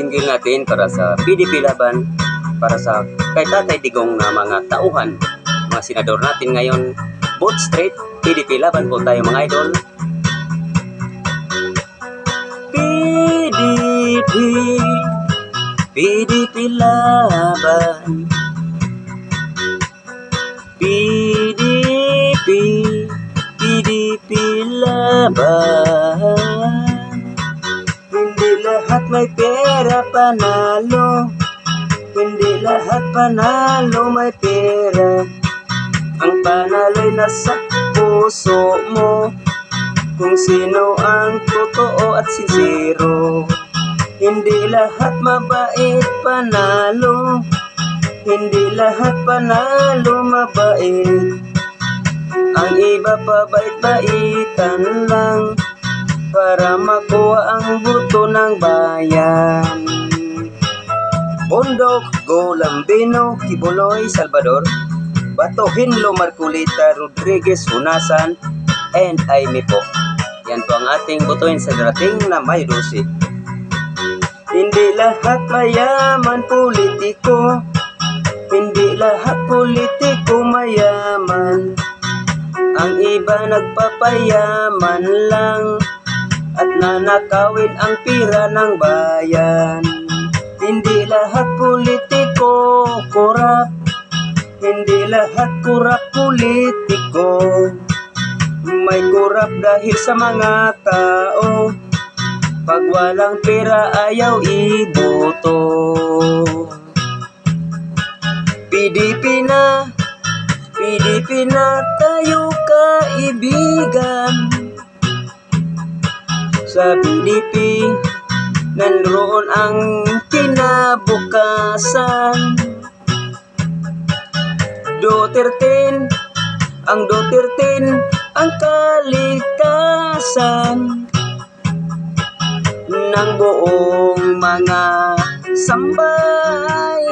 single natin para sa PDP Laban, para sa kay Tatay Digong na mga tauhan, mga senador natin ngayon. Both straight, PDP Laban po tayo mga idol. PDP, PDP Laban, PDP, PDP Laban. Hindi lahat may pera panalo, hindi lahat panalo may pera. Ang panalo'y nasa puso mo, kung sino ang totoo at sincero. Hindi lahat mabait panalo, hindi lahat panalo mabait. Ang iba pabait-baitan lang para makuha ang buto ng bayan. Bondok, Golambino, Kibuloy, Salvador, Bato, Hinlo, Marcolita, Rodriguez, Hunasan, and Aimee po. Yan po ang ating butuin sa darating na May 12. Hindi lahat mayaman politiko, hindi lahat politiko mayaman. Ang iba nagpapayaman lang at nanakawin ang pira ng bayan. Hindi lahat politiko korap, hindi lahat korap politiko. May korap dahil sa mga tao, pag walang pera ayaw iboto. PDP na, PDP na tayo kaibigan. Sa PDP, nanroon ang kinabukasan. Duterte, ang Duterte, ang kalikasan ng buong mga sambayanan.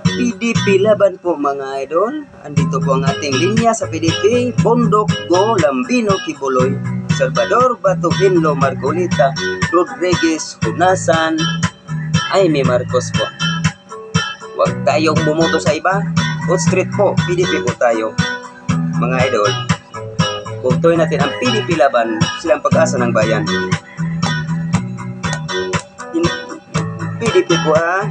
PDP Laban po mga idol. Andito po ang ating linya sa PDP. Bondok, Golambino, Kibuloy, Salvador, Bato, Hinlo, Marcolita, Rodriguez, Hunasan, Aimee Marcos po. Huwag tayong bumoto sa iba. Both street po, PDP po tayo mga idol. Botohin natin ang PDP Laban, silang pag-asa ng bayan. PDP po ha.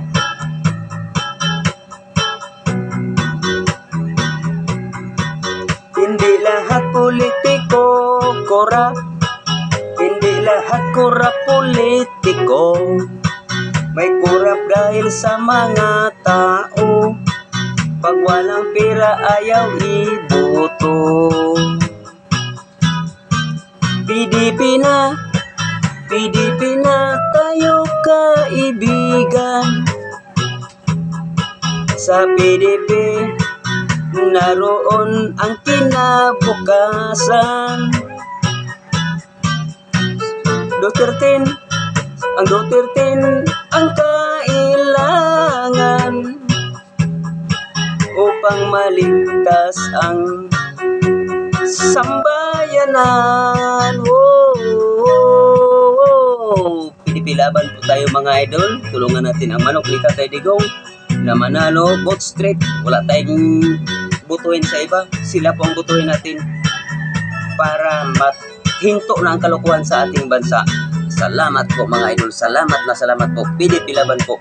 Hindi lahat politiko korap, hindi lahat korap politiko. May korap dahil sa mga tao, pag walang pera ayaw iboto. PDP na, PDP na tayo kaibigan. Sa PDP, naroon ang kinabukasan. Duterte, ang Duterte, ang kailangan upang maligtas ang sambayanan. PDP Laban po tayo mga idol. Tulungan natin ang manok ni Tatay Digong na manalo, both straight. Wala tayong butuhin sa iba, sila po ang butuhin natin para mathinto na ang kalokohan sa ating bansa. Salamat po mga idol, salamat na salamat po. PDP Laban po.